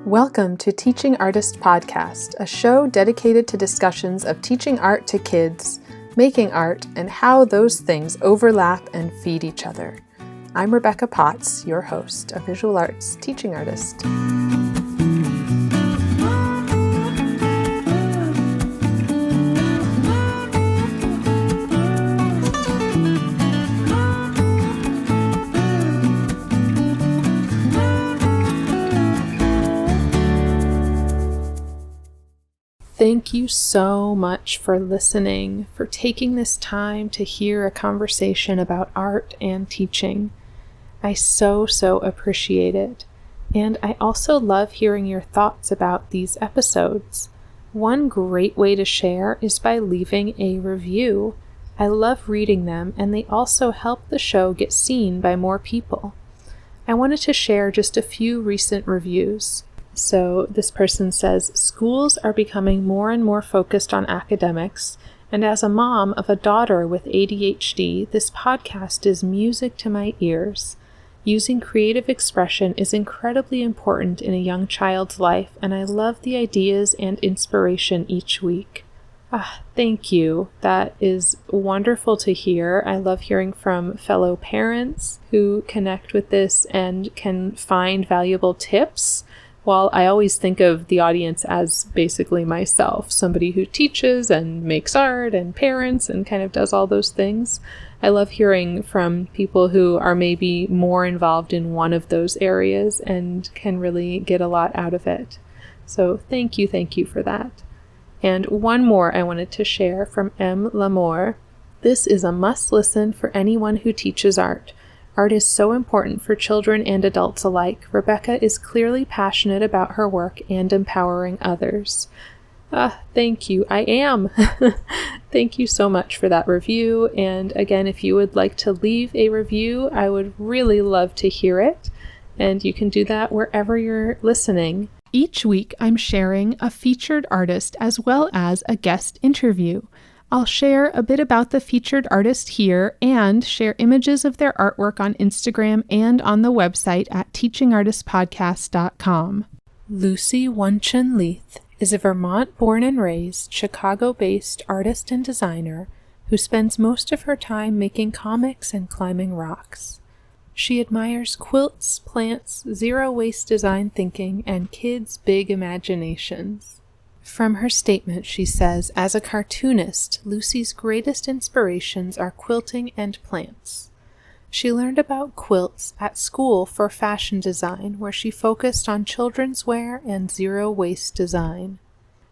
Welcome to Teaching Artist Podcast, a show dedicated to discussions of teaching art to kids, making art, and how those things overlap and feed each other. I'm Rebecca Potts, your host, a visual arts teaching artist. Thank you so much for listening, for taking this time to hear a conversation about art and teaching. I so appreciate it. And I also love hearing your thoughts about these episodes. One great way to share is by leaving a review. I love reading them, and they also help the show get seen by more people. I wanted to share just a few recent reviews. So this person says, schools are becoming more and more focused on academics, and as a mom of a daughter with ADHD, this podcast is music to my ears. Using creative expression is incredibly important in a young child's life, and I love the ideas and inspiration each week. Thank you. That is wonderful to hear. I love hearing from fellow parents who connect with this and can find valuable tips. While I always think of the audience as basically myself, somebody who teaches and makes art and parents and kind of does all those things, I love hearing from people who are maybe more involved in one of those areas and can really get a lot out of it. So thank you for that. And one more I wanted to share from M. Lamour. This is a must listen for anyone who teaches art. Art is so important for children and adults alike. Rebecca is clearly passionate about her work and empowering others. Thank you. I am. Thank you so much for that review. And again, if you would like to leave a review, I would really love to hear it. And you can do that wherever you're listening. Each week, I'm sharing a featured artist as well as a guest interview. I'll share a bit about the featured artist here and share images of their artwork on Instagram and on the website at teachingartistpodcast.com. Lucy Wunchen Leith is a Vermont-born and raised, Chicago-based artist and designer who spends most of her time making comics and climbing rocks. She admires quilts, plants, zero-waste design thinking, and kids' big imaginations. From her statement, she says, as a cartoonist, Lucy's greatest inspirations are quilting and plants. She learned about quilts at school for fashion design, where she focused on children's wear and zero-waste design.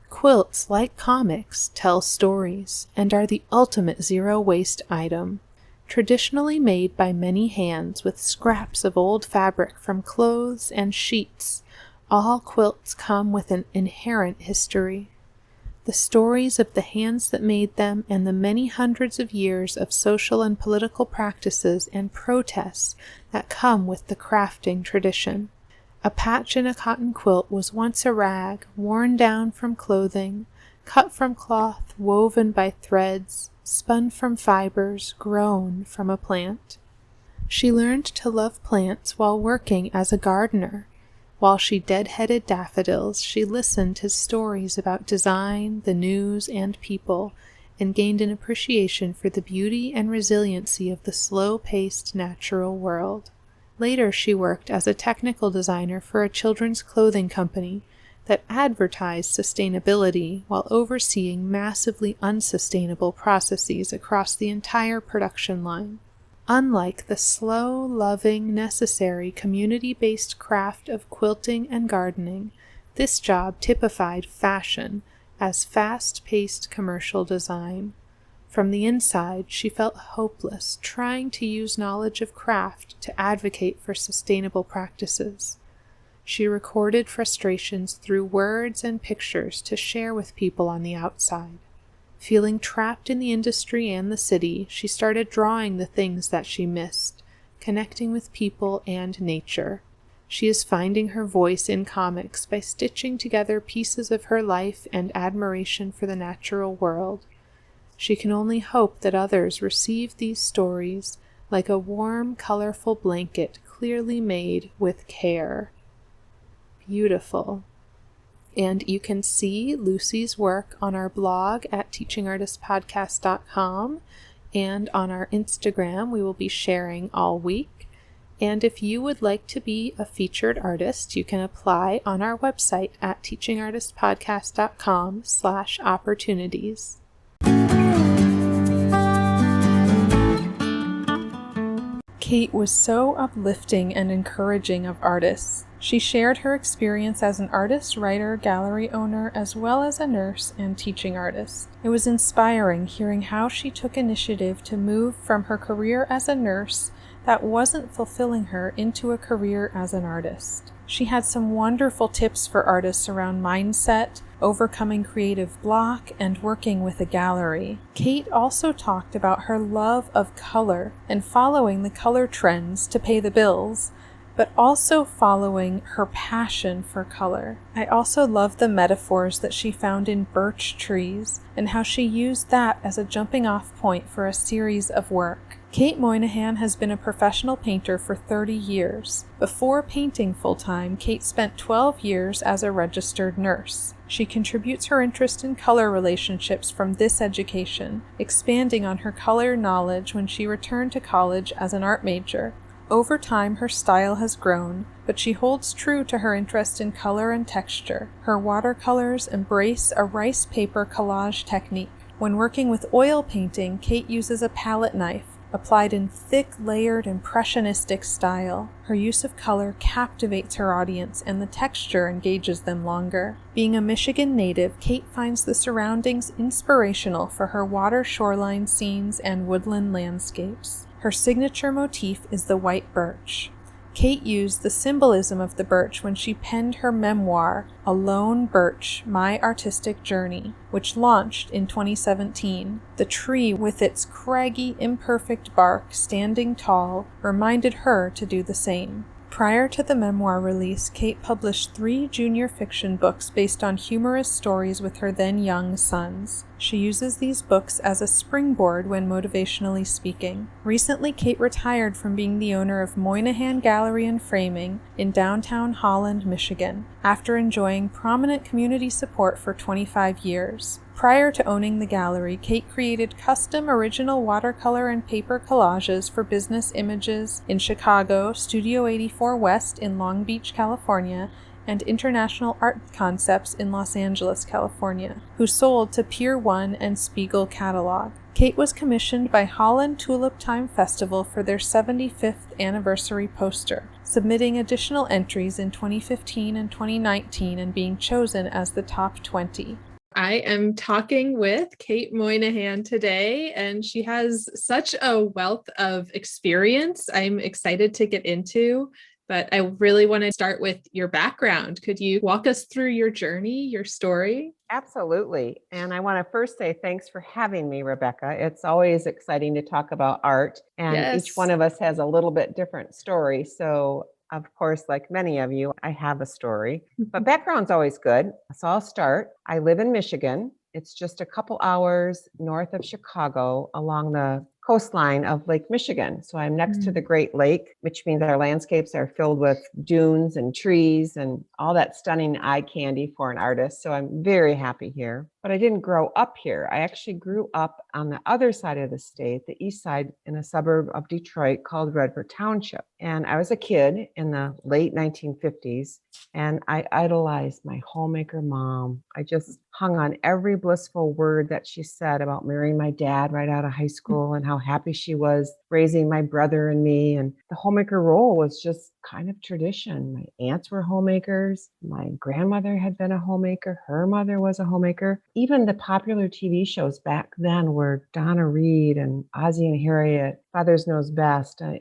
Quilts, like comics, tell stories and are the ultimate zero-waste item. Traditionally made by many hands with scraps of old fabric from clothes and sheets, all quilts come with an inherent history. The stories of the hands that made them and the many hundreds of years of social and political practices and protests that come with the crafting tradition. A patch in a cotton quilt was once a rag, worn down from clothing, cut from cloth, woven by threads, spun from fibers, grown from a plant. She learned to love plants while working as a gardener. While she deadheaded daffodils, she listened to stories about design, the news, and people, and gained an appreciation for the beauty and resiliency of the slow-paced natural world. Later, she worked as a technical designer for a children's clothing company that advertised sustainability while overseeing massively unsustainable processes across the entire production line. Unlike the slow, loving, necessary, community-based craft of quilting and gardening, this job typified fashion as fast-paced commercial design. From the inside, she felt hopeless, trying to use knowledge of craft to advocate for sustainable practices. She recorded frustrations through words and pictures to share with people on the outside. Feeling trapped in the industry and the city, she started drawing the things that she missed, connecting with people and nature. She is finding her voice in comics by stitching together pieces of her life and admiration for the natural world. She can only hope that others receive these stories like a warm, colorful blanket clearly made with care. Beautiful. And you can see Lucy's work on our blog at teachingartistpodcast.com and on our Instagram. We will be sharing all week. And if you would like to be a featured artist, you can apply on our website at teachingartistpodcast.com/opportunities. Kate was so uplifting and encouraging of artists. She shared her experience as an artist, writer, gallery owner, as well as a nurse and teaching artist. It was inspiring hearing how she took initiative to move from her career as a nurse that wasn't fulfilling her into a career as an artist. She had some wonderful tips for artists around mindset, overcoming creative block, and working with a gallery. Kate also talked about her love of color and following the color trends to pay the bills, but also following her passion for color. I also love the metaphors that she found in birch trees and how she used that as a jumping off point for a series of work. Kate Moynihan has been a professional painter for 30 years. Before painting full-time, Kate spent 12 years as a registered nurse. She contributes her interest in color relationships from this education, expanding on her color knowledge when she returned to college as an art major. Over time, her style has grown, but she holds true to her interest in color and texture. Her watercolors embrace a rice paper collage technique. When working with oil painting, Kate uses a palette knife, applied in thick, layered, impressionistic style. Her use of color captivates her audience and the texture engages them longer. Being a Michigan native, Kate finds the surroundings inspirational for her water shoreline scenes and woodland landscapes. Her signature motif is the white birch. Kate used the symbolism of the birch when she penned her memoir, A Lone Birch, My Artistic Journey, which launched in 2017. The tree, with its craggy, imperfect bark standing tall, reminded her to do the same. Prior to the memoir release, Kate published 3 junior fiction books based on humorous stories with her then young sons. She uses these books as a springboard when motivationally speaking. Recently, Kate retired from being the owner of Moynihan Gallery and Framing in downtown Holland, Michigan, after enjoying prominent community support for 25 years. Prior to owning the gallery, Kate created custom original watercolor and paper collages for business images in Chicago, Studio 84 West in Long Beach, California, and International Art Concepts in Los Angeles, California, who sold to Pier 1 and Spiegel Catalog. Kate was commissioned by Holland Tulip Time Festival for their 75th anniversary poster, submitting additional entries in 2015 and 2019 and being chosen as the top 20. I am talking with Kate Moynihan today, and she has such a wealth of experience I'm excited to get into, but I really want to start with your background. Could you walk us through your journey, your story? Absolutely. And I want to first say thanks for having me, Rebecca. It's always exciting to talk about art, and each one of us has a little bit different story. So of course, like many of you, I have a story, but background's always good. So I'll start. I live in Michigan. It's just a couple hours north of Chicago along the coastline of Lake Michigan. So I'm next to the Great Lake, which means our landscapes are filled with dunes and trees and all that stunning eye candy for an artist. So I'm very happy here. But I didn't grow up here. I actually grew up on the other side of the state, the east side, in a suburb of Detroit called Redford Township. And I was a kid in the late 1950s, and I idolized my homemaker mom. I just hung on every blissful word that she said about marrying my dad right out of high school and how happy she was raising my brother and me. And the homemaker role was just kind of tradition. My aunts were homemakers. My grandmother had been a homemaker. Her mother was a homemaker. Even the popular TV shows back then were Donna Reed and Ozzie and Harriet, Father's Knows Best. I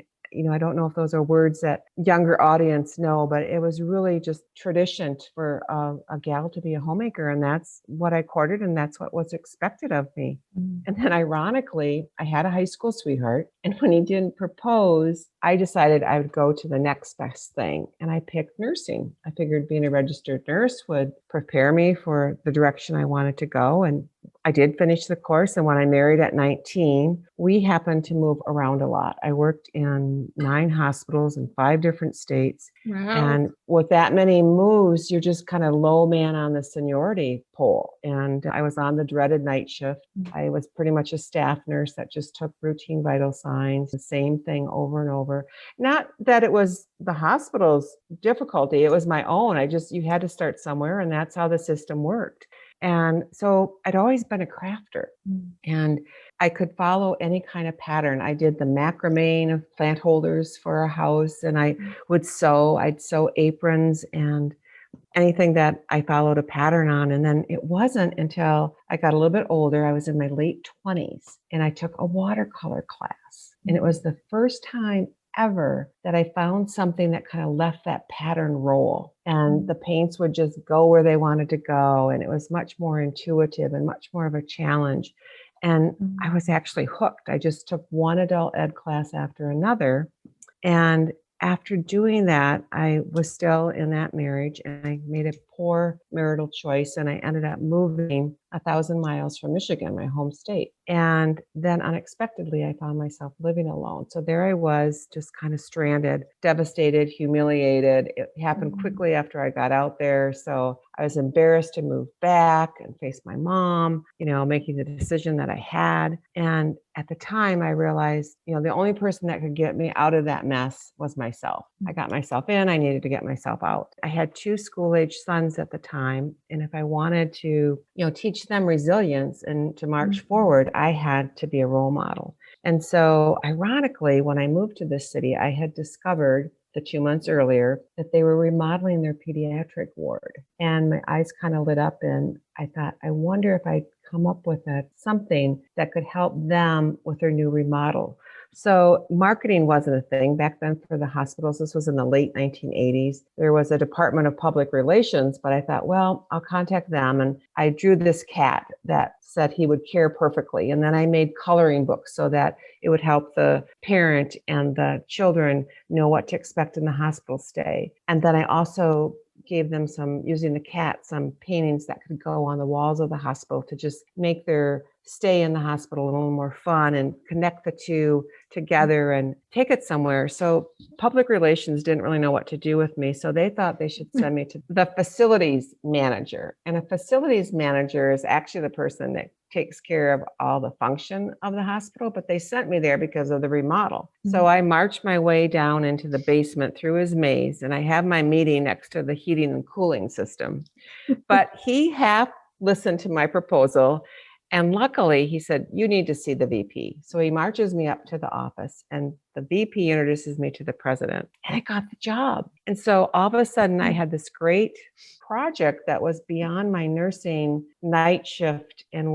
don't know if those are words that younger audience know, but it was really just tradition for a gal to be a homemaker. And that's what I courted, and that's what was expected of me. And then ironically, I had a high school sweetheart. And when he didn't propose, I decided I would go to the next best thing. And I picked nursing. I figured being a registered nurse would prepare me for the direction I wanted to go. And I did finish the course. And when I married at 19, we happened to move around a lot. I worked in 9 hospitals in 5 different states. Wow. And with that many moves, you're just kind of low man on the seniority pole. And I was on the dreaded night shift. I was pretty much a staff nurse that just took routine vital signs, the same thing over and over. Not that it was the hospital's difficulty, it was my own. You had to start somewhere, and that's how the system worked. And so I'd always been a crafter, and I could follow any kind of pattern. I did the macrame of plant holders for a house, and I'd sew aprons and anything that I followed a pattern on. And then it wasn't until I got a little bit older, I was in my late 20s, and I took a watercolor class. And it was the first time ever that I found something that kind of left that pattern roll, and the paints would just go where they wanted to go. And it was much more intuitive and much more of a challenge. And I was actually hooked. I just took one adult ed class after another. And after doing that, I was still in that marriage, and I made a poor marital choice, and I ended up moving 1,000 miles from Michigan, my home state. And then unexpectedly, I found myself living alone. So there I was, just kind of stranded, devastated, humiliated. It happened quickly after I got out there. So I was embarrassed to move back and face my mom, making the decision that I had. And at the time, I realized, the only person that could get me out of that mess was myself. I got myself in, I needed to get myself out. I had 2 school-age sons at the time. And if I wanted to, teach them resilience and to march forward, I had to be a role model. And so ironically, when I moved to this city, I had discovered the 2 months earlier that they were remodeling their pediatric ward. And my eyes kind of lit up, and I thought, I wonder if I'd come up with something that could help them with their new remodel. So marketing wasn't a thing back then for the hospitals. This was in the late 1980s. There was a Department of Public Relations, but I thought, well, I'll contact them. And I drew this cat that said he would care perfectly. And then I made coloring books so that it would help the parent and the children know what to expect in the hospital stay. And then I also gave them using the cat, some paintings that could go on the walls of the hospital to just make their stay in the hospital a little more fun and connect the two together and take it somewhere. So public relations didn't really know what to do with me. So they thought they should send me to the facilities manager. And a facilities manager is actually the person that takes care of all the function of the hospital, but they sent me there because of the remodel. So I marched my way down into the basement through his maze, and I have my meeting next to the heating and cooling system. But he half listened to my proposal. And luckily, he said, you need to see the VP. So he marches me up to the office, and the VP introduces me to the president, and I got the job. And so all of a sudden, I had this great project that was beyond my nursing night shift and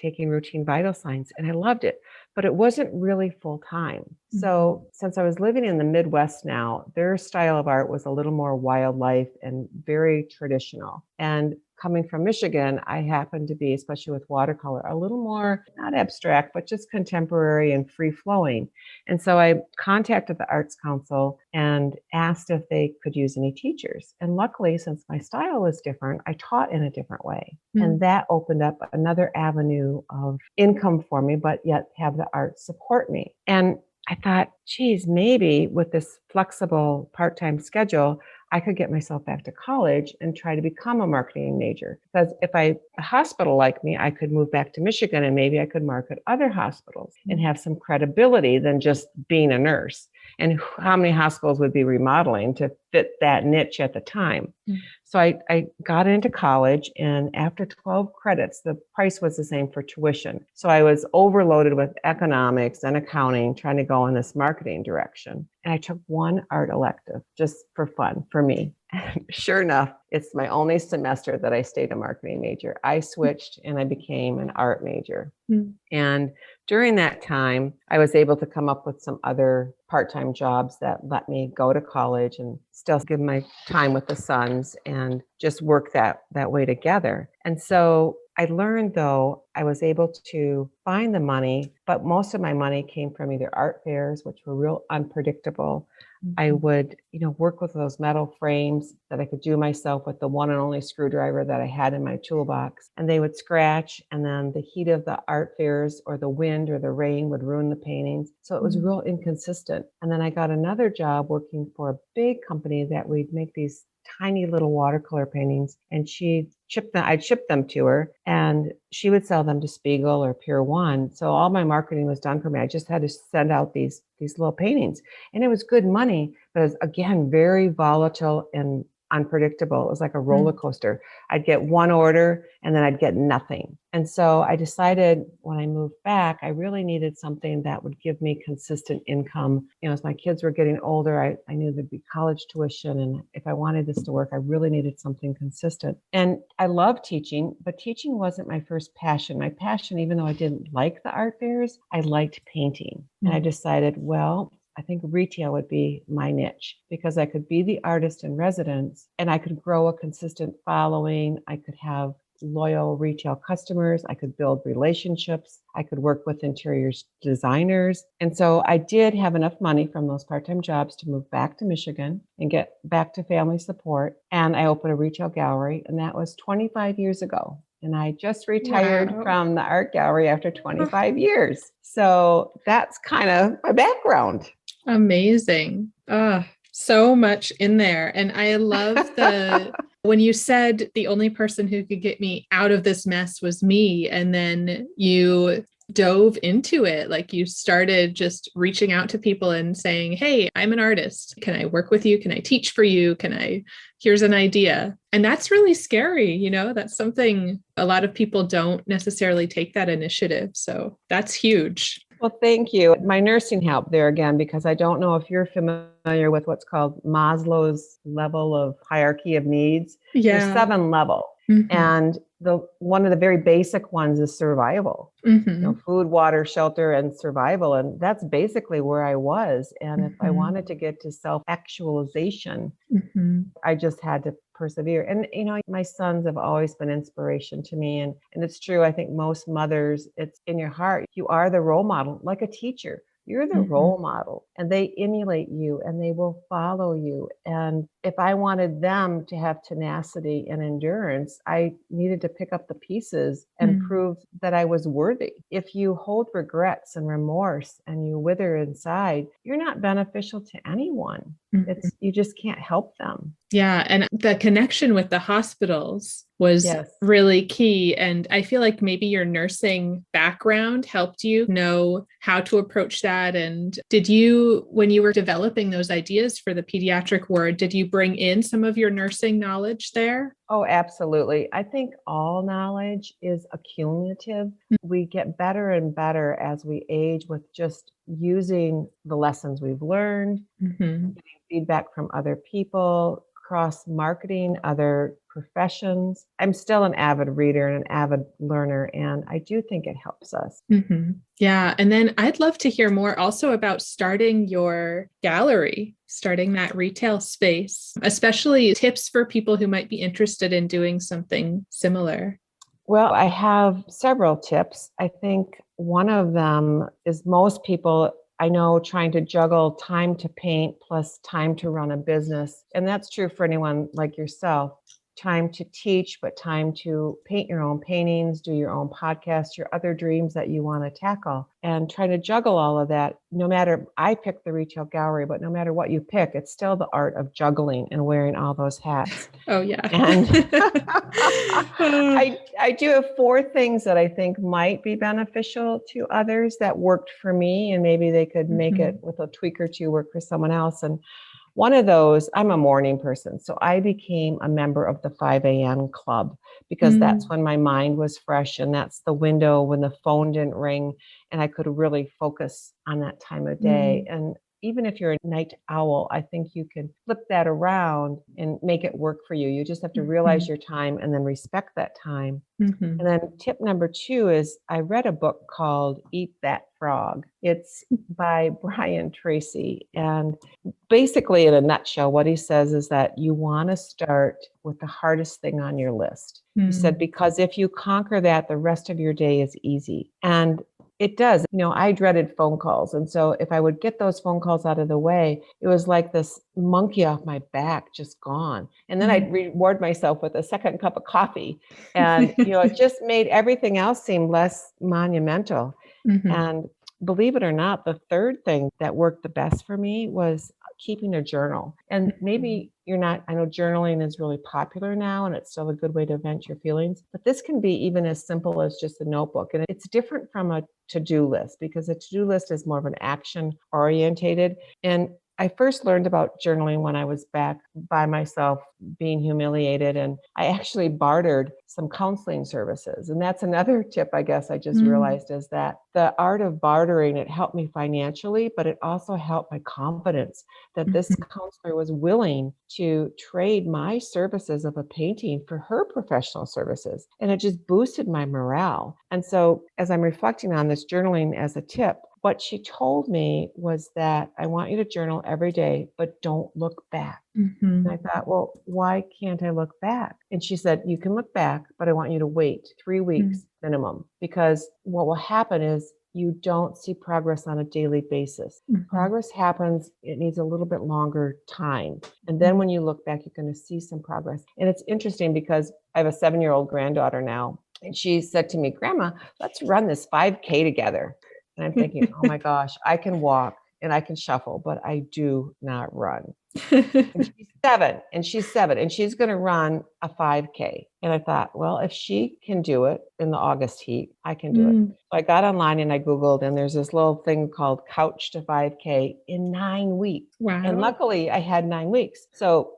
taking routine vital signs. And I loved it, but it wasn't really full time. So since I was living in the Midwest now, their style of art was a little more wildlife and very traditional. And coming from Michigan, I happened to be, especially with watercolor, a little more, not abstract, but just contemporary and free flowing. And so I contacted the Arts Council and asked if they could use any teachers. And luckily, since my style was different, I taught in a different way. And that opened up another avenue of income for me, but yet have the arts support me. And I thought, geez, maybe with this flexible part-time schedule, I could get myself back to college and try to become a marketing major. Because if a hospital like me, I could move back to Michigan and maybe I could market other hospitals and have some credibility than just being a nurse. And how many hospitals would be remodeling to fit that niche at the time? So I got into college, and after 12 credits, the price was the same for tuition. So I was overloaded with economics and accounting, trying to go in this marketing direction. And I took one art elective just for fun, for me. And sure enough, it's my only semester that I stayed a marketing major. I switched and I became an art major. And during that time, I was able to come up with some other part-time jobs that let me go to college and still give my time with the sons and just work that way together. And so I learned, though, I was able to find the money, but most of my money came from either art fairs, which were real unpredictable. I would, work with those metal frames that I could do myself with the one and only screwdriver that I had in my toolbox. And they would scratch, and then the heat of the art fairs or the wind or the rain would ruin the paintings. So it was real inconsistent. And then I got another job working for a big company that we'd make these tiny little watercolor paintings, and I'd ship them to her, and she would sell them to Spiegel or Pier 1. So all my marketing was done for me. I just had to send out these little paintings, and it was good money, but it was, again, very volatile and unpredictable. It was like a roller coaster. I'd get one order and then I'd get nothing. And so I decided when I moved back, I really needed something that would give me consistent income. As my kids were getting older, I knew there'd be college tuition. And if I wanted this to work, I really needed something consistent. And I love teaching, but teaching wasn't my first passion. My passion, even though I didn't like the art fairs, I liked painting. And I decided, well, I think retail would be my niche because I could be the artist in residence and I could grow a consistent following. I could have loyal retail customers. I could build relationships. I could work with interiors designers. And so I did have enough money from those part-time jobs to move back to Michigan and get back to family support. And I opened a retail gallery, and that was 25 years ago. And I just retired from the art gallery after 25 years. So that's kind of my background. Amazing. So much in there. And I love when you said the only person who could get me out of this mess was me. And then you dove into it. Like you started just reaching out to people and saying, hey, I'm an artist. Can I work with you? Can I teach for you? Here's an idea. And that's really scary. That's something a lot of people don't necessarily take that initiative. So that's huge. Well, thank you. My nursing helped there again, because I don't know if you're familiar with what's called Maslow's level of hierarchy of needs. Yeah. There's 7 levels. And one of the very basic ones is survival, food, water, shelter, and survival. And that's basically where I was. And if I wanted to get to self-actualization, I just had to persevere. And, my sons have always been inspiration to me. And it's true. I think most mothers, it's in your heart. You are the role model, like a teacher. You're the role model, and they emulate you and they will follow you. And if I wanted them to have tenacity and endurance, I needed to pick up the pieces and prove that I was worthy. If you hold regrets and remorse and you wither inside, you're not beneficial to anyone. You just can't help them. Yeah. And the connection with the hospitals was really key. And I feel like maybe your nursing background helped you know how to approach that. And when you were developing those ideas for the pediatric ward, did you bring in some of your nursing knowledge there? Oh, absolutely. I think all knowledge is accumulative. We get better and better as we age with just using the lessons we've learned, getting feedback from other people, cross-marketing other professions. I'm still an avid reader and an avid learner, and I do think it helps us. Yeah. And then I'd love to hear more also about starting your gallery, starting that retail space, especially tips for people who might be interested in doing something similar. Well, I have several tips. I think one of them is most people I know trying to juggle time to paint plus time to run a business. And that's true for anyone like yourself. Time to teach, but time to paint your own paintings, do your own podcast, your other dreams that you want to tackle, and try to juggle all of that. No matter, I picked the retail gallery, but no matter what you pick, it's still the art of juggling and wearing all those hats. Oh, yeah. And I do have 4 things that I think might be beneficial to others that worked for me, and maybe they could make it with a tweak or 2 work for someone else. And one of those, I'm a morning person, so I became a member of the 5 a.m. club because that's when my mind was fresh, and that's the window when the phone didn't ring and I could really focus on that time of day. And even if you're a night owl, I think you can flip that around and make it work for you. You just have to realize your time and then respect that time. And then tip number 2 is I read a book called Eat That Frog. It's by Brian Tracy. And basically, in a nutshell, what he says is that you want to start with the hardest thing on your list. He said, because if you conquer that, the rest of your day is easy. And it does. I dreaded phone calls. And so if I would get those phone calls out of the way, it was like this monkey off my back, just gone. And then I'd reward myself with a second cup of coffee. And, it just made everything else seem less monumental. And believe it or not, the third thing that worked the best for me was keeping a journal. And maybe I know journaling is really popular now and it's still a good way to vent your feelings, but this can be even as simple as just a notebook. And it's different from a to-do list because a to-do list is more of an action orientated. And I first learned about journaling when I was back by myself being humiliated, and I actually bartered some counseling services. And that's another tip, I guess I just realized, is that the art of bartering, it helped me financially, but it also helped my confidence that this counselor was willing to trade my services of a painting for her professional services. And it just boosted my morale. And so as I'm reflecting on this journaling as a tip, what she told me was that I want you to journal every day, but don't look back. And I thought, well, why can't I look back? And she said, you can look back, but I want you to wait 3 weeks minimum, because what will happen is you don't see progress on a daily basis. Progress happens, it needs a little bit longer time. And then when you look back, you're going to see some progress. And it's interesting because I have a 7-year-old granddaughter now, and she said to me, Grandma, let's run this 5K together. And I'm thinking, oh my gosh, I can walk and I can shuffle, but I do not run. And she's seven, and she's going to run a 5K. And I thought, well, if she can do it in the August heat, I can do it. So I got online and I Googled, and there's this little thing called Couch to 5K in 9 weeks. Wow. And luckily I had 9 weeks. So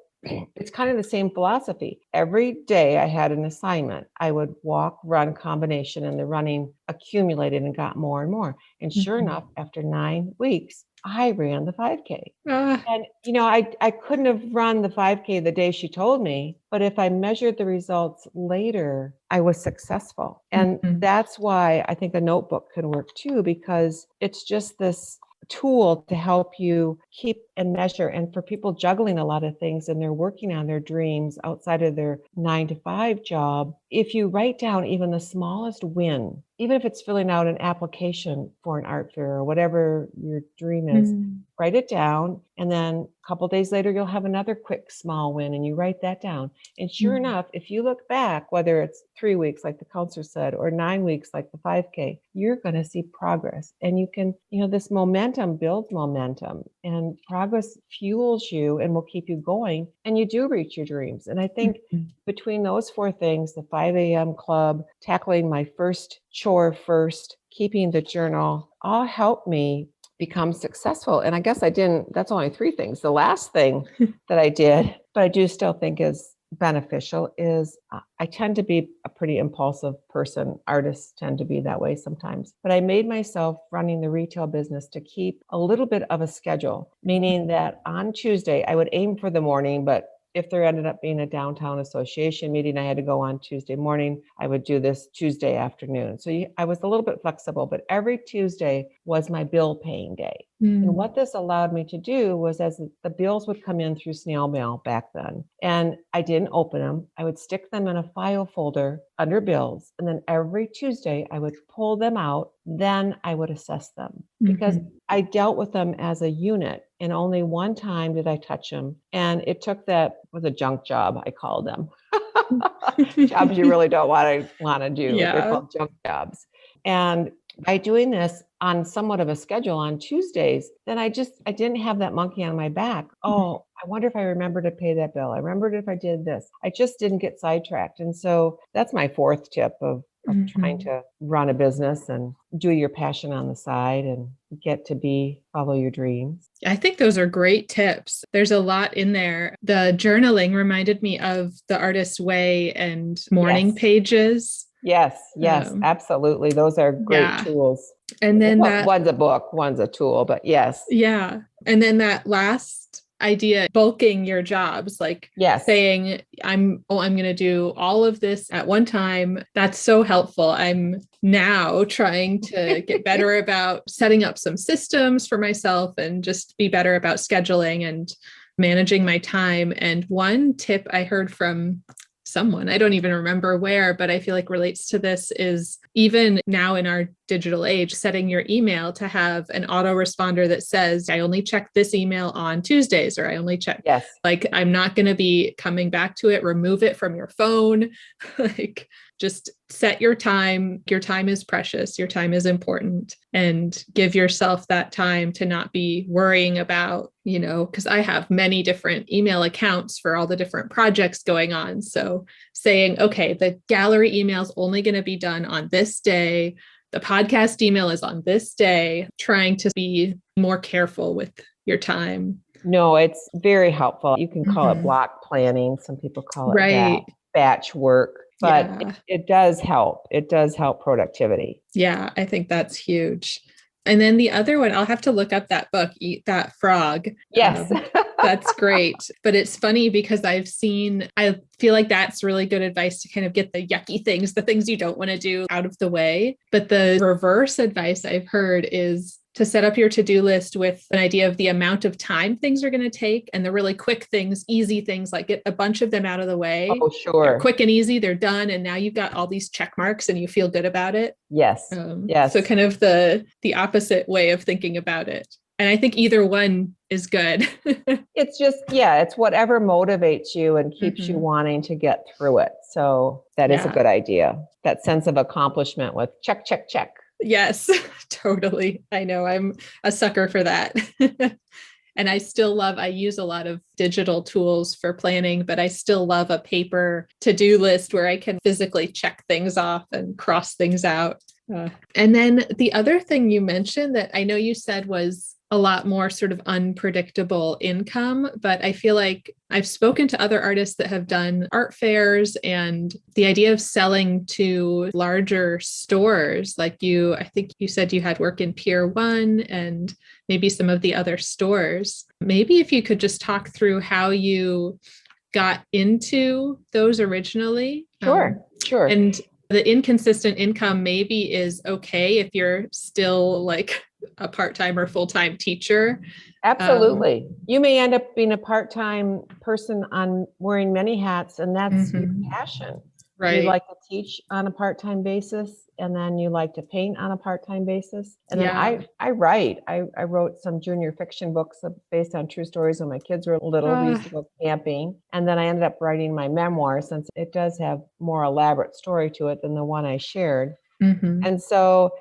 it's kind of the same philosophy. Every day I had an assignment. I would walk, run combination, and the running accumulated and got more and more. And sure enough, after 9 weeks, I ran the 5K. And, I couldn't have run the 5K the day she told me, but if I measured the results later, I was successful. And that's why I think a notebook can work too, because it's just this tool to help you keep and measure. And for people juggling a lot of things and they're working on their dreams outside of their 9-to-5 job, if you write down even the smallest win, even if it's filling out an application for an art fair or whatever your dream is, write it down. And then a couple of days later, you'll have another quick small win and you write that down. And sure enough, if you look back, whether it's 3 weeks, like the counselor said, or 9 weeks, like the 5K, you're going to see progress. And you can, this momentum builds momentum, and progress fuels you and will keep you going. And you do reach your dreams. And I think between those 4 things, the 5 a.m. club, tackling my first chore first, keeping the journal, all helped me become successful. And I guess that's only 3 things. The last thing that I did, but I do still think is beneficial, is I tend to be a pretty impulsive person. Artists tend to be that way sometimes. But I made myself running the retail business to keep a little bit of a schedule, meaning that on Tuesday, I would aim for the morning, but if there ended up being a downtown association meeting, I had to go on Tuesday morning, I would do this Tuesday afternoon. So I was a little bit flexible, but every Tuesday was my bill paying day. And what this allowed me to do was, as the bills would come in through snail mail back then, and I didn't open them, I would stick them in a file folder under bills. And then every Tuesday I would pull them out. Then I would assess them because I dealt with them as a unit. And only one time did I touch them. And it took was a junk job, I called them. Jobs you really don't want to do. Yeah. They're called junk jobs. And by doing this on somewhat of a schedule on Tuesdays, then I didn't have that monkey on my back. Oh, I wonder if I remember to pay that bill. I remembered if I did this. I just didn't get sidetracked. And so that's my 4th tip of trying to run a business and do your passion on the side and get to follow your dreams. I think those are great tips. There's a lot in there. The journaling reminded me of The Artist's Way and morning pages. Yes, absolutely. Those are great tools. And then one's a book, one's a tool, but yes. Yeah. And then that last idea, bulking your jobs, like saying, I'm going to do all of this at one time. That's so helpful. I'm now trying to get better about setting up some systems for myself and just be better about scheduling and managing my time. And one tip I heard from someone, I don't even remember where, but I feel like relates to this, is even now in our digital age, setting your email to have an autoresponder that says, I only check this email on Tuesdays, or I only check, like, I'm not going to be coming back to it, remove it from your phone. Like, just set your time. Your time is precious. Your time is important, and give yourself that time to not be worrying about, because I have many different email accounts for all the different projects going on. So saying, okay, the gallery email is only going to be done on this day. The podcast email is on this day, trying to be more careful with your time. No, it's very helpful. You can call it block planning. Some people call it batch work, but it does help. It does help productivity. Yeah, I think that's huge. And then the other one, I'll have to look up that book, Eat That Frog. Yes. That's great. But it's funny because I feel like that's really good advice to kind of get the yucky things, the things you don't want to do, out of the way. But the reverse advice I've heard is to set up your to-do list with an idea of the amount of time things are going to take, and the really quick things, easy things, like get a bunch of them out of the way. Oh, sure. They're quick and easy. They're done. And now you've got all these check marks and you feel good about it. Yes. So kind of the opposite way of thinking about it. And I think either one is good. It's just, it's whatever motivates you and keeps you wanting to get through it. So that is a good idea. That sense of accomplishment with check, check, check. Yes, totally. I know I'm a sucker for that. And I use a lot of digital tools for planning, but I still love a paper to-do list where I can physically check things off and cross things out. And then the other thing you mentioned that I know you said was a lot more sort of unpredictable income, but I feel like I've spoken to other artists that have done art fairs, and the idea of selling to larger stores, like I think you said you had work in Pier 1 and maybe some of the other stores. Maybe if you could just talk through how you got into those originally. Sure. And the inconsistent income maybe is okay if you're still like a part-time or full-time teacher. Absolutely. You may end up being a part-time person on wearing many hats, and that's your passion. Right. You like to teach on a part-time basis, and then you like to paint on a part-time basis. And then I write. I wrote some junior fiction books based on true stories when my kids were little. We used to go camping. And then I ended up writing my memoir, since it does have more elaborate story to it than the one I shared. And so,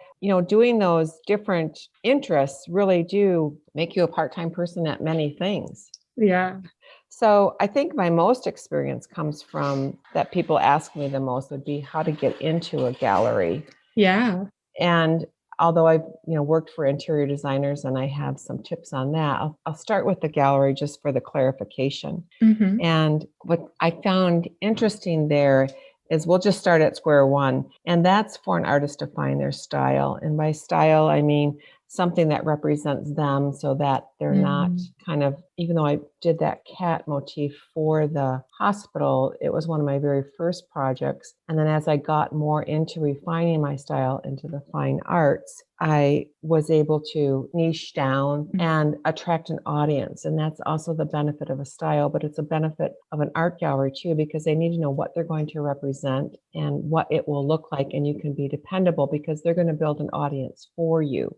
doing those different interests really do make you a part-time person at many things. Yeah. So I think my most experience comes from that people ask me the most would be how to get into a gallery. Yeah. And although I've worked for interior designers and I have some tips on that, I'll start with the gallery just for the clarification. And what I found interesting there is we'll just start at square one. And that's for an artist to find their style. And by style, I mean something that represents them, so that they're not kind of, even though I did that cat motif for the hospital, it was one of my very first projects. And then as I got more into refining my style into the fine arts, I was able to niche down and attract an audience. And that's also the benefit of a style, but it's a benefit of an art gallery too, because they need to know what they're going to represent and what it will look like. And you can be dependable because they're going to build an audience for you.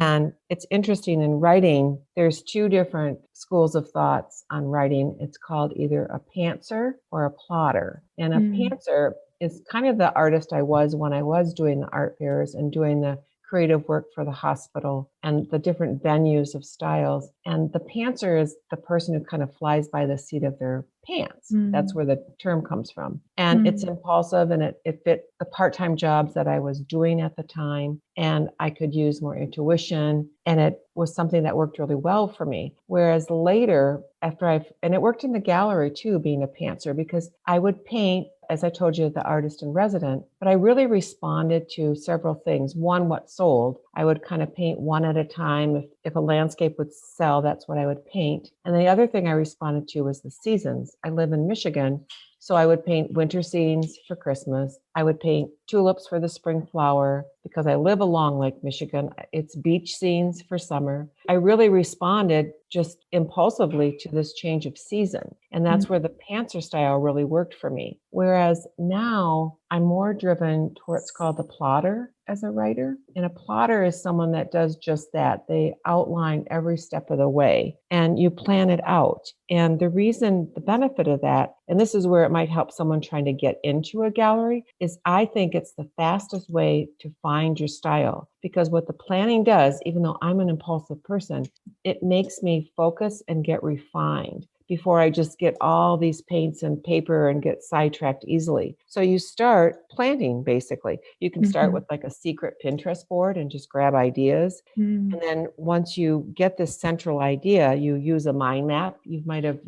And it's interesting in writing, there's two different schools of thoughts on writing. It's called either a pantser or a plotter. And a pantser is kind of the artist I was when I was doing the art fairs and doing the creative work for the hospital and the different venues of styles. And the pantser is the person who kind of flies by the seat of their pants. That's where the term comes from. And it's impulsive, and it fit the part-time jobs that I was doing at the time. And I could use more intuition, and it was something that worked really well for me. Whereas later, and it worked in the gallery too, being a pantser, because I would paint, as I told you, the artist in resident, but I really responded to several things. One, what sold. I would kind of paint one at a time. If a landscape would sell, that's what I would paint. And the other thing I responded to was the seasons. I live in Michigan, so I would paint winter scenes for Christmas. I would paint tulips for the spring flower because I live along Lake Michigan. It's beach scenes for summer. I really responded just impulsively to this change of season. And that's where the pantser style really worked for me. Whereas now I'm more driven to what's called the plotter as a writer. And a plotter is someone that does just that. They outline every step of the way and you plan it out. And the benefit of that, and this is where it might help someone trying to get into a gallery, is I think it's the fastest way to find your style. Because what the planning does, even though I'm an impulsive person, it makes me focus and get refined before I just get all these paints and paper and get sidetracked easily. So you start planning, basically. You can start with like a secret Pinterest board and just grab ideas. And then once you get this central idea, you use a mind map. You might have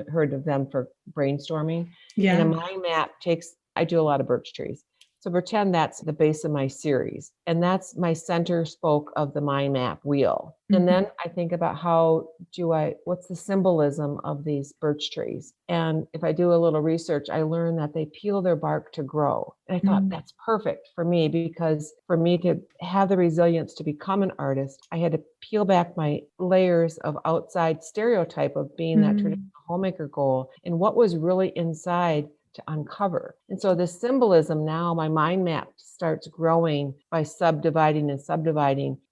heard of them for brainstorming. Yeah. And a mind map I do a lot of birch trees. So pretend that's the base of my series. And that's my center spoke of the mind map wheel. And then I think about what's the symbolism of these birch trees? And if I do a little research, I learn that they peel their bark to grow. And I thought that's perfect for me, because for me to have the resilience to become an artist, I had to peel back my layers of outside stereotype of being that traditional homemaker goal and what was really inside to uncover. And so the symbolism now, my mind map starts growing by subdividing.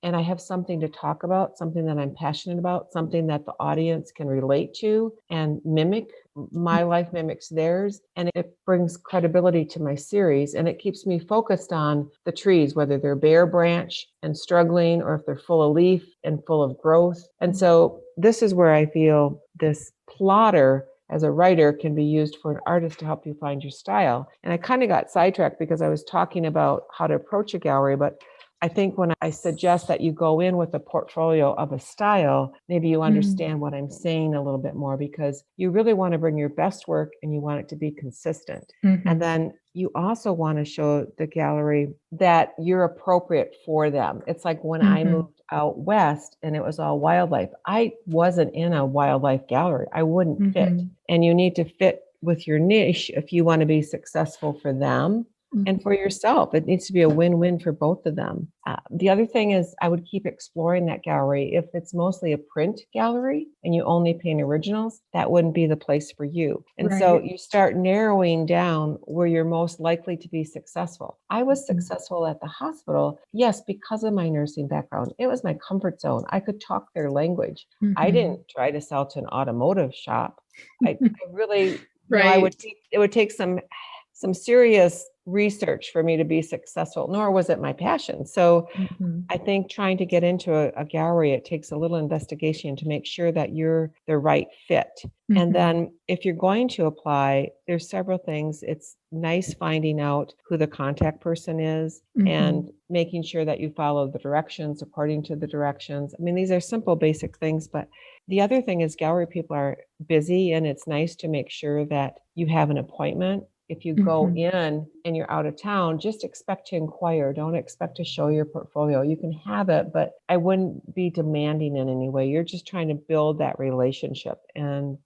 And I have something to talk about, something that I'm passionate about, something that the audience can relate to and mimic. My life mimics theirs, and it brings credibility to my series. And it keeps me focused on the trees, whether they're bare branch and struggling, or if they're full of leaf and full of growth. And so this is where I feel this plotter as a writer can be used for an artist to help you find your style. And I kind of got sidetracked because I was talking about how to approach a gallery, but I think when I suggest that you go in with a portfolio of a style, maybe you understand what I'm saying a little bit more, because you really want to bring your best work and you want it to be consistent. And then you also want to show the gallery that you're appropriate for them. It's like when I moved out west and it was all wildlife, I wasn't in a wildlife gallery. I wouldn't fit. And you need to fit with your niche if you want to be successful for them and for yourself. It needs to be a win-win for both of them. The other thing is I would keep exploring that gallery. If it's mostly a print gallery and you only paint originals, that wouldn't be the place for you. And so you start narrowing down where you're most likely to be successful. I was successful at the hospital, yes, because of my nursing background. It was my comfort zone. I could talk their language. I didn't try to sell to an automotive shop. I really, it would take some serious research for me to be successful, nor was it my passion. So I think trying to get into a gallery, it takes a little investigation to make sure that you're the right fit. And then if you're going to apply, there's several things. It's nice finding out who the contact person is and making sure that you follow the directions according to the directions. I mean, these are simple, basic things, but the other thing is gallery people are busy, and it's nice to make sure that you have an appointment. If you go in and you're out of town, just expect to inquire. Don't expect to show your portfolio. You can have it, but I wouldn't be demanding in any way. You're just trying to build that relationship. And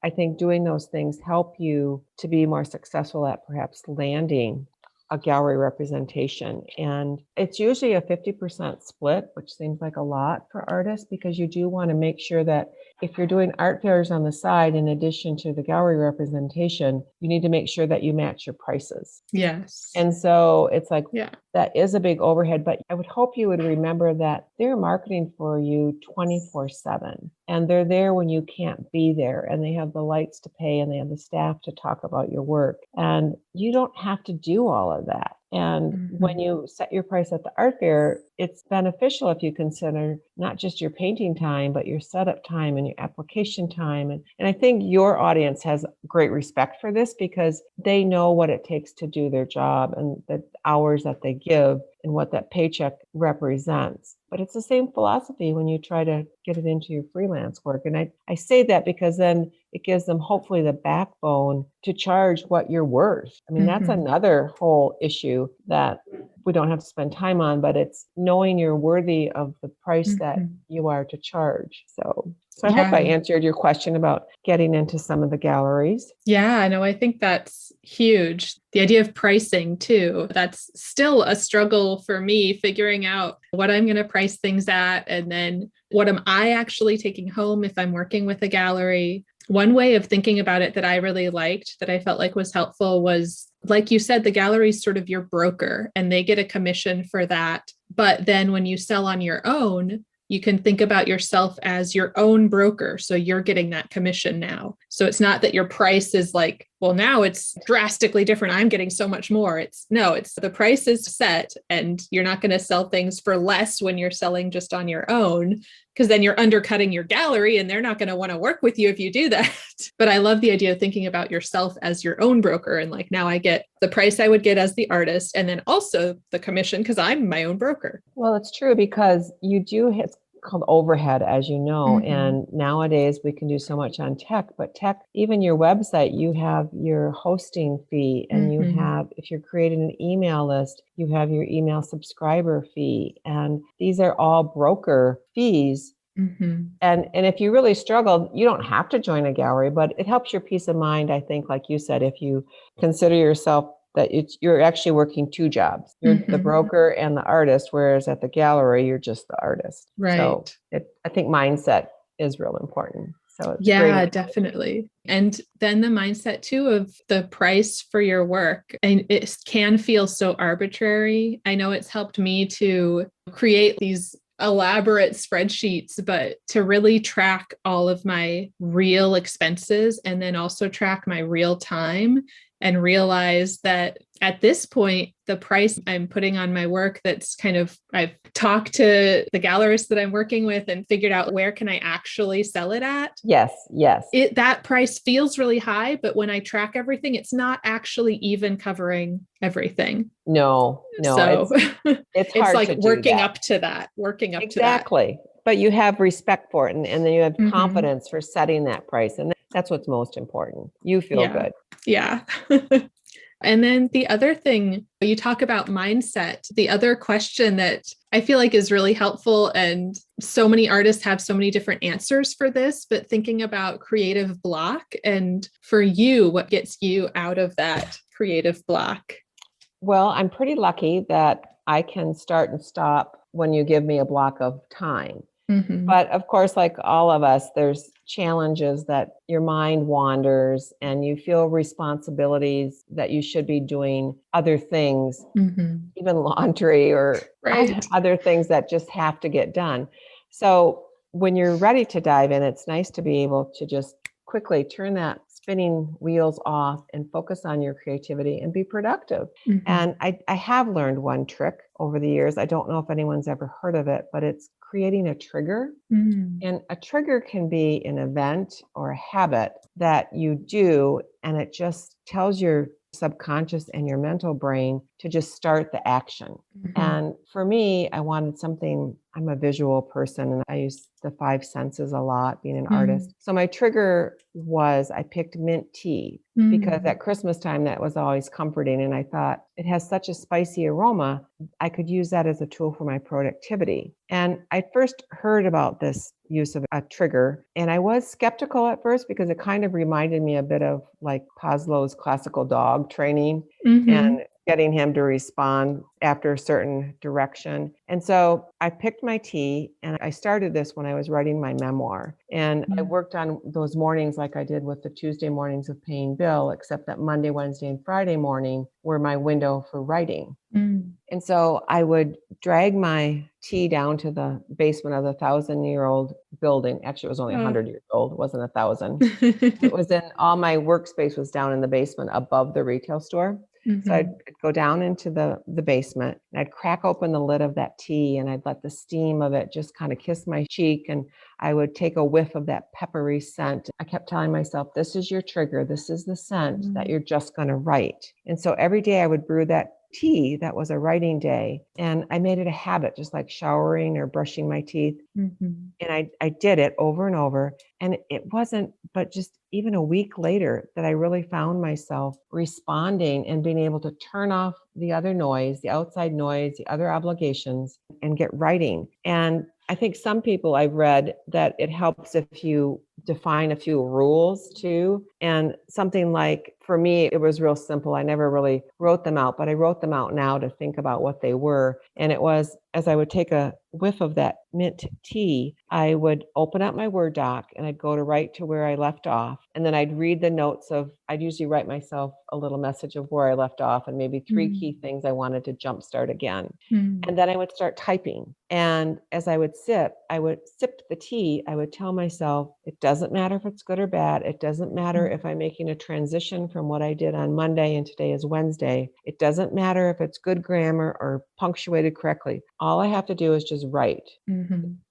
I think doing those things help you to be more successful at perhaps landing a gallery representation. And it's usually a 50% split, which seems like a lot for artists, because you do want to make sure that if you're doing art fairs on the side, in addition to the gallery representation, you need to make sure that you match your prices. Yes. And so it's like, that is a big overhead, but I would hope you would remember that they're marketing for you 24/7, and they're there when you can't be there, and they have the lights to pay, and they have the staff to talk about your work. And you don't have to do all of that. And when you set your price at the art fair, it's beneficial if you consider not just your painting time, but your setup time and your application time. And I think your audience has great respect for this, because they know what it takes to do their job and the hours that they give and what that paycheck represents. But it's the same philosophy when you try to get it into your freelance work. And I say that because then it gives them hopefully the backbone to charge what you're worth. I mean, that's another whole issue that we don't have to spend time on, but it's knowing you're worthy of the price that you are to charge. So I hope I answered your question about getting into some of the galleries. Yeah, no, I think that's huge. The idea of pricing too, that's still a struggle for me, figuring out what I'm going to price things at, and then what am I actually taking home if I'm working with a gallery. One way of thinking about it that I really liked, that I felt like was helpful, was, like you said, the gallery is sort of your broker and they get a commission for that. But then when you sell on your own, you can think about yourself as your own broker. So you're getting that commission now. So it's not that your price is like, well, now it's drastically different. I'm getting so much more. It's the price is set, and you're not going to sell things for less when you're selling just on your own, because then you're undercutting your gallery and they're not going to want to work with you if you do that. But I love the idea of thinking about yourself as your own broker. And like, now I get the price I would get as the artist, and then also the commission because I'm my own broker. Well, it's true, because you do hit called overhead, as you know, and nowadays we can do so much on tech, but tech, even your website, you have your hosting fee, and you have, if you're creating an email list, you have your email subscriber fee, and these are all broker fees. And if you really struggle, you don't have to join a gallery, but it helps your peace of mind, I think, like you said, if you consider yourself that you're actually working two jobs. You're the broker and the artist, whereas at the gallery, you're just the artist. Right. So I think mindset is real important. So it's great. Definitely. And then the mindset too of the price for your work. And it can feel so arbitrary. I know it's helped me to create these elaborate spreadsheets, but to really track all of my real expenses and then also track my real time, and realize that at this point, the price I'm putting on my work, that's kind of, I've talked to the gallerist that I'm working with and figured out where can I actually sell it at. Yes. That price feels really high, but when I track everything, it's not actually even covering everything. No. So it's hard like to working do up to that, exactly. But you have respect for it, and then you have confidence for setting that price. And that's what's most important. You feel good. Yeah. And then the other thing, you talk about mindset. The other question that I feel like is really helpful, and so many artists have so many different answers for this, but thinking about creative block, and for you, what gets you out of that creative block? Well, I'm pretty lucky that I can start and stop when you give me a block of time. But of course, like all of us, there's challenges that your mind wanders and you feel responsibilities that you should be doing other things, even laundry or other things that just have to get done. So when you're ready to dive in, it's nice to be able to just quickly turn that spinning wheels off and focus on your creativity and be productive. And I have learned one trick over the years. I don't know if anyone's ever heard of it, but it's creating a trigger. And a trigger can be an event or a habit that you do, and it just tells your subconscious and your mental brain to just start the action. And for me, I wanted something, I'm a visual person and I use the five senses a lot being an artist. So my trigger was I picked mint tea because at Christmas time, that was always comforting. And I thought it has such a spicy aroma. I could use that as a tool for my productivity. And I first heard about this use of a trigger, and I was skeptical at first because it kind of reminded me a bit of like Paslow's classical dog training and getting him to respond after a certain direction. And so I picked my tea, and I started this when I was writing my memoir. And I worked on those mornings like I did with the Tuesday mornings of paying bill, except that Monday, Wednesday, and Friday morning were my window for writing. And so I would drag my tea down to the basement of the 1,000-year-old building. Actually, it was only 100 years old. It wasn't 1,000. It was in, all my workspace was down in the basement above the retail store. So I'd go down into the basement, and I'd crack open the lid of that tea, and I'd let the steam of it just kind of kiss my cheek, and I would take a whiff of that peppery scent. I kept telling myself, this is your trigger. This is the scent that you're just going to write. And so every day I would brew that tea that was a writing day. And I made it a habit, just like showering or brushing my teeth. And I did it over and over. And it wasn't, but just even a week later that I really found myself responding and being able to turn off the other noise, the outside noise, the other obligations, and get writing. And I think some people I've read that it helps if you define a few rules too. And something like, for me, it was real simple. I never really wrote them out, but I wrote them out now to think about what they were. And it was, as I would take a whiff of that mint tea, I would open up my Word doc and I'd go to right to where I left off. And then I'd read the notes I'd usually write myself a little message of where I left off and maybe 3 key things I wanted to jumpstart again. And then I would start typing. And as I would sip the tea, I would tell myself, it doesn't matter if it's good or bad. It doesn't matter if I'm making a transition from what I did on Monday and today is Wednesday. It doesn't matter if it's good grammar or punctuated correctly. All I have to do is just write.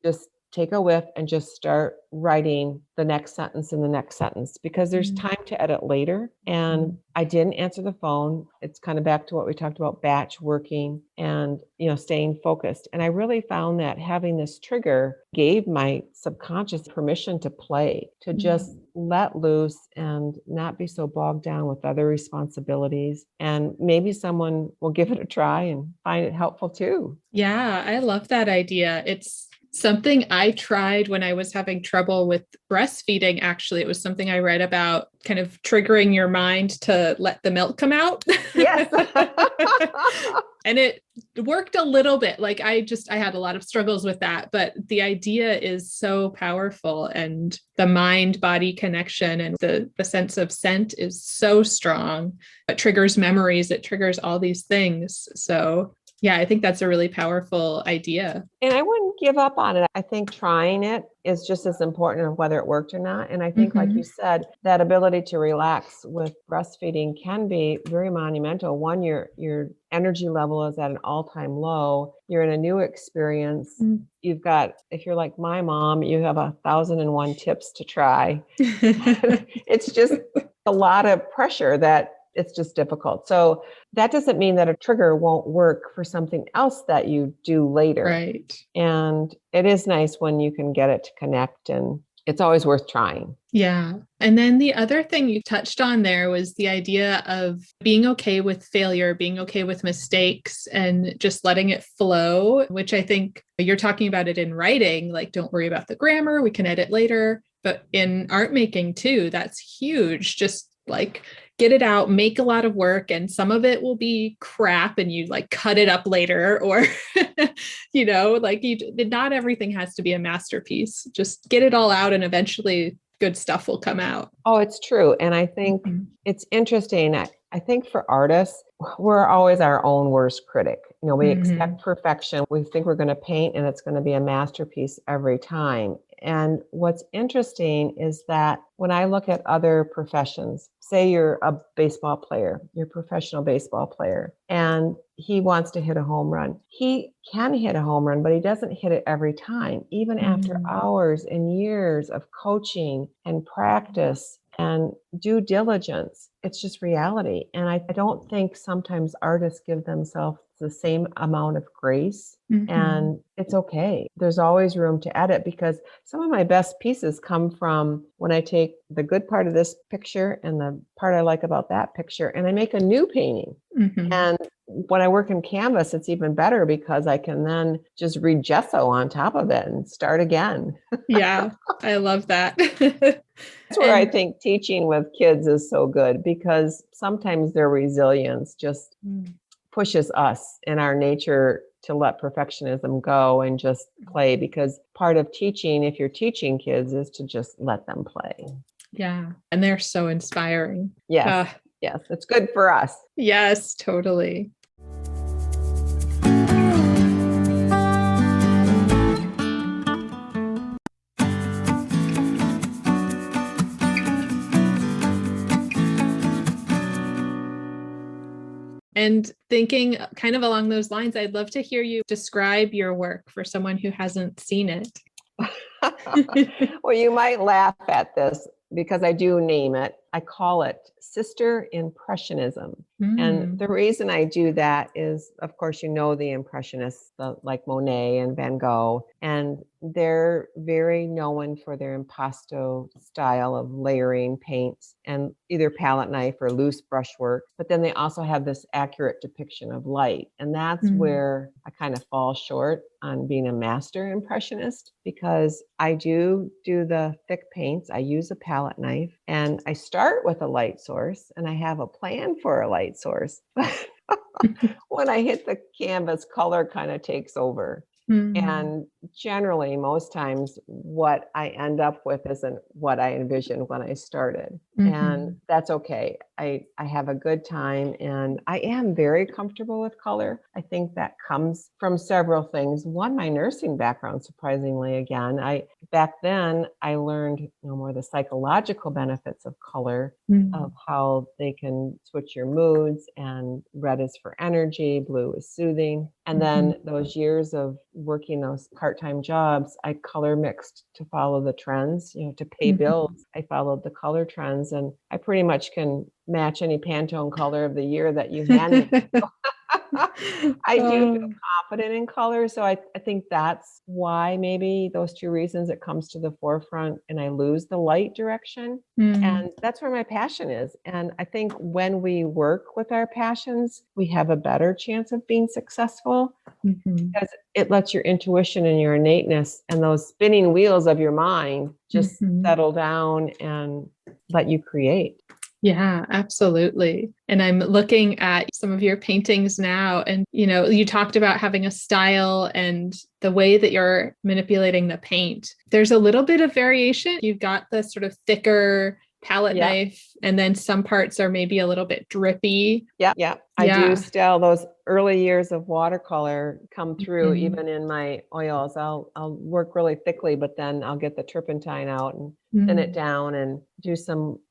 Just take a whiff and just start writing the next sentence and the next sentence, because there's time to edit later. And I didn't answer the phone. It's kind of back to what we talked about, batch working and, staying focused. And I really found that having this trigger gave my subconscious permission to play, to just let loose and not be so bogged down with other responsibilities. And maybe someone will give it a try and find it helpful too. Yeah, I love that idea. It's something I tried when I was having trouble with breastfeeding. Actually, it was something I read about, kind of triggering your mind to let the milk come out. Yes. And it worked a little bit. Like I had a lot of struggles with that, but the idea is so powerful, and the mind-body connection and the sense of scent is so strong. It triggers memories. It triggers all these things. So yeah, I think that's a really powerful idea. And I wouldn't give up on it. I think trying it is just as important as whether it worked or not. And I think, like you said, that ability to relax with breastfeeding can be very monumental. One, your energy level is at an all-time low. You're in a new experience. You've got, if you're like my mom, you have 1,001 tips to try. It's just a lot of pressure that it's just difficult. So that doesn't mean that a trigger won't work for something else that you do later. Right. And it is nice when you can get it to connect, and it's always worth trying. Yeah. And then the other thing you touched on there was the idea of being okay with failure, being okay with mistakes, and just letting it flow, which I think you're talking about it in writing, like don't worry about the grammar, we can edit later. But in art making too, that's huge. Just like get it out, make a lot of work, and some of it will be crap and you like cut it up later, or, not everything has to be a masterpiece. Just get it all out and eventually good stuff will come out. Oh, it's true. And I think it's interesting. I think for artists, we're always our own worst critic. We expect perfection. We think we're going to paint and it's going to be a masterpiece every time. And what's interesting is that when I look at other professions, say you're a baseball player, you're a professional baseball player, and he wants to hit a home run. He can hit a home run, but he doesn't hit it every time, even after hours and years of coaching and practice and due diligence. It's just reality. And I don't think sometimes artists give themselves the same amount of grace, and it's okay. There's always room to edit, because some of my best pieces come from when I take the good part of this picture and the part I like about that picture, and I make a new painting. And when I work in canvas, it's even better, because I can then just read gesso on top of it and start again. Yeah, I love that. That's where I think teaching with kids is so good, because sometimes their resilience just pushes us in our nature to let perfectionism go and just play, because part of teaching, if you're teaching kids, is to just let them play. Yeah. And they're so inspiring. Yes. Yes. It's good for us. Yes, totally. And thinking kind of along those lines, I'd love to hear you describe your work for someone who hasn't seen it. Well, you might laugh at this, because I do name it. I call it Sister Impressionism. And the reason I do that is, of course, the Impressionists, like Monet and Van Gogh, and they're very known for their impasto style of layering paints and either palette knife or loose brushwork. But then they also have this accurate depiction of light. And that's where I kind of fall short on being a master impressionist, because I do the thick paints. I use a palette knife and I start with a light source and I have a plan for a light source. When I hit the canvas, color kind of takes over. And generally, most times, what I end up with isn't what I envisioned when I started. And that's okay. I have a good time and I am very comfortable with color. I think that comes from several things. One, my nursing background, surprisingly, again, back then I learned more the psychological benefits of color, of how they can switch your moods, and red is for energy, blue is soothing. And then those years of working those part-time jobs, I color mixed to follow the trends, to pay bills. I followed the color trends, and I pretty much can match any Pantone color of the year that you hand me. I do feel confident in color. So I think that's why maybe those two reasons it comes to the forefront and I lose the light direction. And that's where my passion is. And I think when we work with our passions, we have a better chance of being successful because it lets your intuition and your innateness and those spinning wheels of your mind just settle down and let you create. Yeah, absolutely. And I'm looking at some of your paintings now, and you talked about having a style and the way that you're manipulating the paint. There's a little bit of variation. You've got the sort of thicker palette knife, and then some parts are maybe a little bit drippy. Yeah. I do still, those early years of watercolor come through even in my oils. I'll work really thickly, but then I'll get the turpentine out and thin it down and do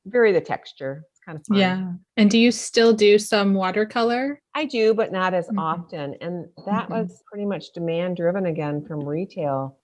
vary the texture. It's kind of fun. Yeah. And do you still do some watercolor? I do, but not as often. And that was pretty much demand driven again from retail.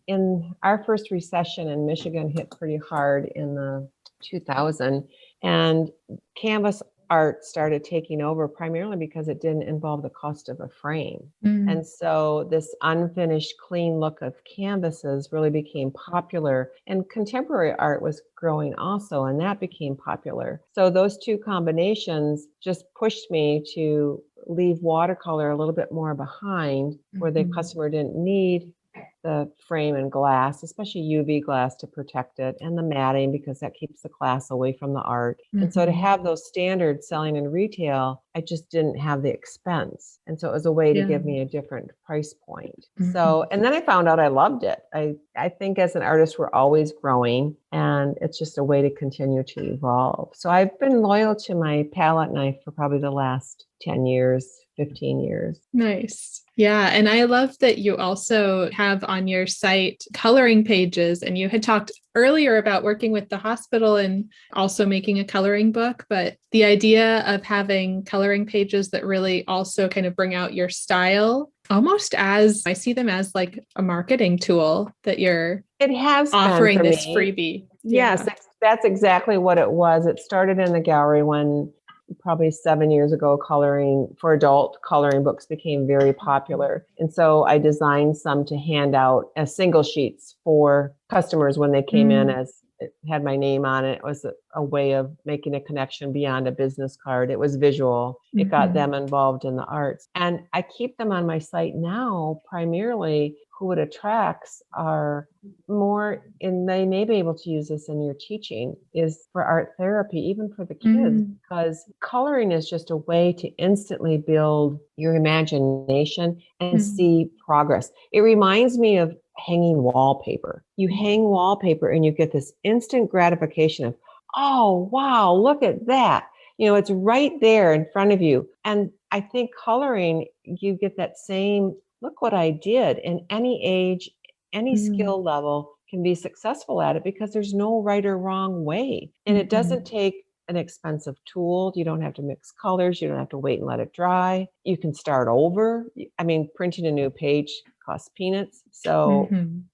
In our first recession in Michigan hit pretty hard in the 2000, and canvas art started taking over primarily because it didn't involve the cost of a frame. And so this unfinished, clean look of canvases really became popular, and contemporary art was growing also, and that became popular. So those two combinations just pushed me to leave watercolor a little bit more behind, where the customer didn't need the frame and glass, especially UV glass to protect it, and the matting because that keeps the glass away from the art. And so to have those standards selling in retail, I just didn't have the expense. And so it was a way to give me a different price point. So, and then I found out I loved it. I think as an artist, we're always growing, and it's just a way to continue to evolve. So I've been loyal to my palette knife for probably the last 10 years, 15 years. Nice. Yeah. And I love that you also have on your site coloring pages, and you had talked earlier about working with the hospital and also making a coloring book, but the idea of having coloring pages that really also kind of bring out your style, almost as I see them as like a marketing tool that you're offering this freebie. Yes, that's exactly what it was. It started in the gallery when probably 7 years ago, coloring for adult coloring books became very popular. And so I designed some to hand out as single sheets for customers when they came in, as it had my name on it. It was a way of making a connection beyond a business card. It was visual. It got them involved in the arts. And I keep them on my site now, primarily who it attracts are more, and they may be able to use this in your teaching, is for art therapy, even for the kids, because coloring is just a way to instantly build your imagination and see progress. It reminds me of hanging wallpaper. You hang wallpaper and you get this instant gratification of, oh, wow, look at that. It's right there in front of you. And I think coloring, you get that same, look what I did. And any age, any skill level can be successful at it because there's no right or wrong way. And it doesn't take an expensive tool. You don't have to mix colors. You don't have to wait and let it dry. You can start over. I mean, printing a new page costs peanuts. So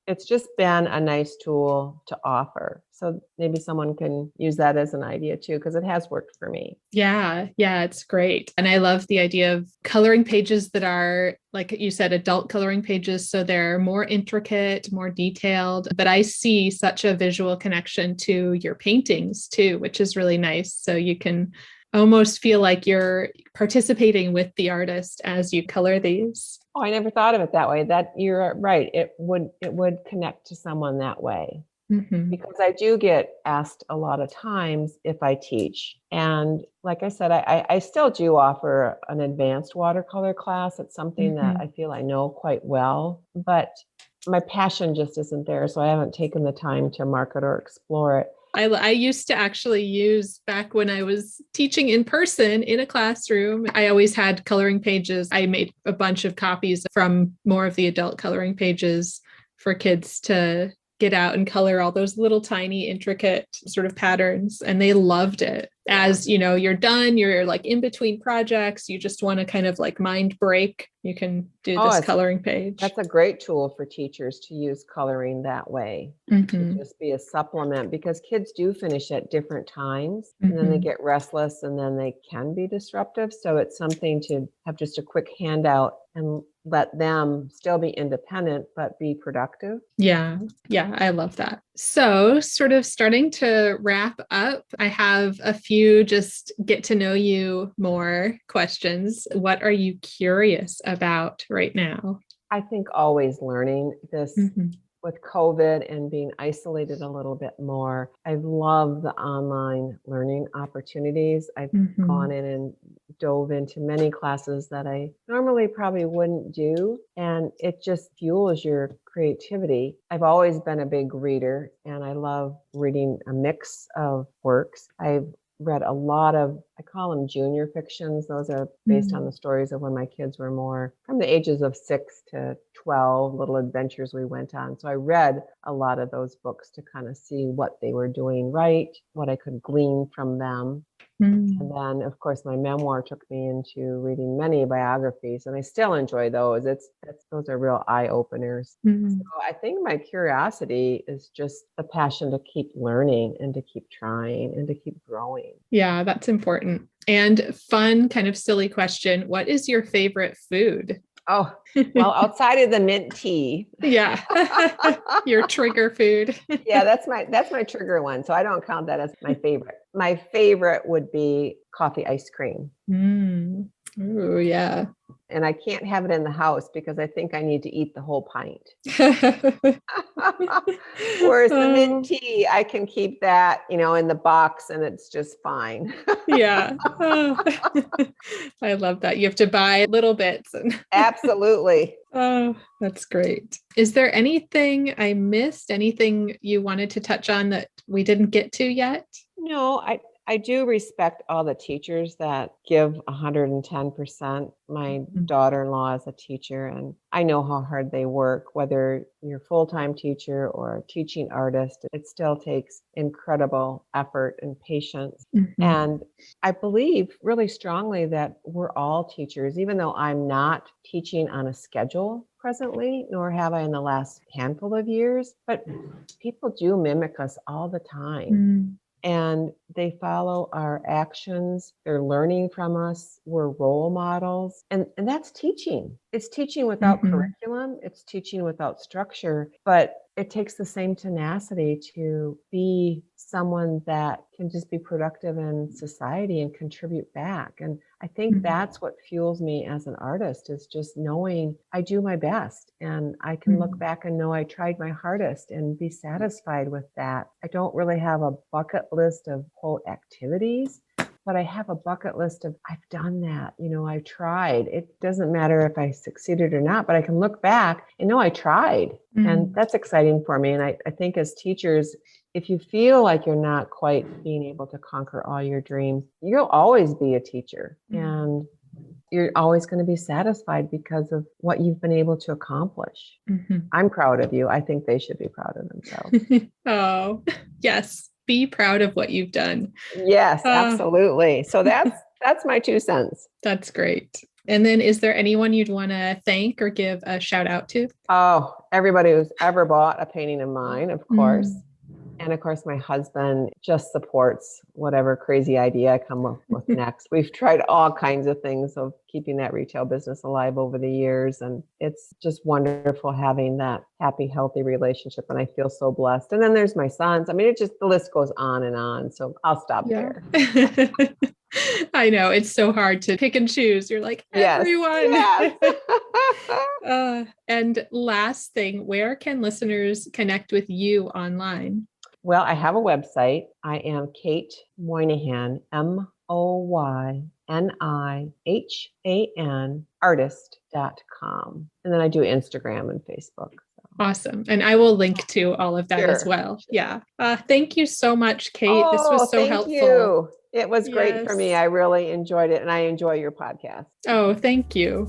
it's just been a nice tool to offer. So maybe someone can use that as an idea too, because it has worked for me. Yeah, it's great. And I love the idea of coloring pages that are, like you said, adult coloring pages. So they're more intricate, more detailed, but I see such a visual connection to your paintings too, which is really nice. So you can almost feel like you're participating with the artist as you color these. Oh, I never thought of it that way. That you're right. It would connect to someone that way. Because I do get asked a lot of times if I teach. And like I said, I still do offer an advanced watercolor class. It's something that I feel I know quite well, but my passion just isn't there. So I haven't taken the time to market or explore it. I used to actually use, back when I was teaching in person in a classroom, I always had coloring pages. I made a bunch of copies from more of the adult coloring pages for kids to get out and color all those little tiny intricate sort of patterns. And they loved it. As you know, you're done, you're like in between projects, you just want to kind of like mind break, you can do this coloring page. That's a great tool for teachers to use coloring that way, to just be a supplement, because kids do finish at different times and then they get restless and then they can be disruptive. So it's something to have just a quick handout and let them still be independent, but be productive. Yeah, I love that. So sort of starting to wrap up, I have a few just get to know you more questions. What are you curious about right now? I think always learning this. With COVID and being isolated a little bit more, I've loved the online learning opportunities. I've gone in and dove into many classes that I normally probably wouldn't do. And it just fuels your creativity. I've always been a big reader and I love reading a mix of works. I've read a lot of, I call them junior fictions. Those are based on the stories of when my kids were more from the ages of 6 to 12, little adventures we went on. So I read a lot of those books to kind of see what they were doing right, what I could glean from them. And then, of course, my memoir took me into reading many biographies, and I still enjoy those. Those are real eye openers. So I think my curiosity is just the passion to keep learning and to keep trying and to keep growing. Yeah, that's important. And fun, kind of silly question. What is your favorite food? Oh, well, outside of the mint tea. Yeah. Your trigger food. Yeah, that's my trigger one. So I don't count that as my favorite. My favorite would be coffee ice cream. Oh, yeah. And I can't have it in the house because I think I need to eat the whole pint. Whereas the mint tea, I can keep that, in the box and it's just fine. Yeah. Oh. I love that. You have to buy little bits. Absolutely. Oh, that's great. Is there anything I missed? Anything you wanted to touch on that we didn't get to yet? No, I do respect all the teachers that give 110%. My daughter-in-law is a teacher, and I know how hard they work. Whether you're a full-time teacher or a teaching artist, it still takes incredible effort and patience. And I believe really strongly that we're all teachers, even though I'm not teaching on a schedule presently, nor have I in the last handful of years, but people do mimic us all the time. And they follow our actions. They're learning from us. We're role models. And that's teaching. It's teaching without curriculum. It's teaching without structure. But it takes the same tenacity to be someone that can just be productive in society and contribute back. And I think that's what fuels me as an artist, is just knowing I do my best and I can look back and know I tried my hardest and be satisfied with that. I don't really have a bucket list of quote activities, but I have a bucket list of I've done that. I tried. It doesn't matter if I succeeded or not, but I can look back and know I tried. And that's exciting for me. And I think as teachers, if you feel like you're not quite being able to conquer all your dreams, you'll always be a teacher and you're always going to be satisfied because of what you've been able to accomplish. I'm proud of you. I think they should be proud of themselves. Oh, yes. Be proud of what you've done. Yes, absolutely. So that's my 2 cents. That's great. And then is there anyone you'd want to thank or give a shout out to? Oh, everybody who's ever bought a painting of mine, of course. Mm. And of course, my husband just supports whatever crazy idea I come up with next. We've tried all kinds of things of keeping that retail business alive over the years. And it's just wonderful having that happy, healthy relationship. And I feel so blessed. And then there's my sons. I mean, it just, the list goes on and on. So I'll stop there. I know it's so hard to pick and choose. You're like, everyone. Yes. And last thing, where can listeners connect with you online? Well, I have a website. I am Kate Moynihan, Moynihan, artist.com. And then I do Instagram and Facebook. Awesome. And I will link to all of that as well. Yeah. Thank you so much, Kate. This was so helpful. You. It was great for me. I really enjoyed it. And I enjoy your podcast. Oh, thank you.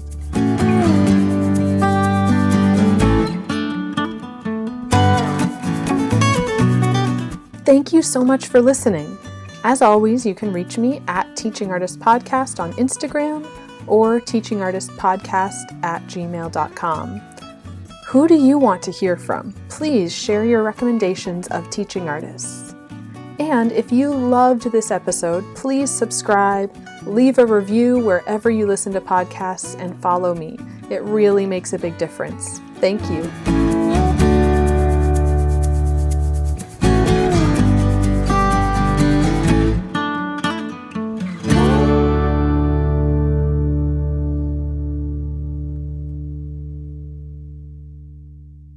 Thank you so much for listening. As always, you can reach me at Teaching Artist Podcast on Instagram or teachingartistpodcast@gmail.com. Who do you want to hear from? Please share your recommendations of teaching artists. And if you loved this episode, please subscribe, leave a review wherever you listen to podcasts, and follow me. It really makes a big difference. Thank you.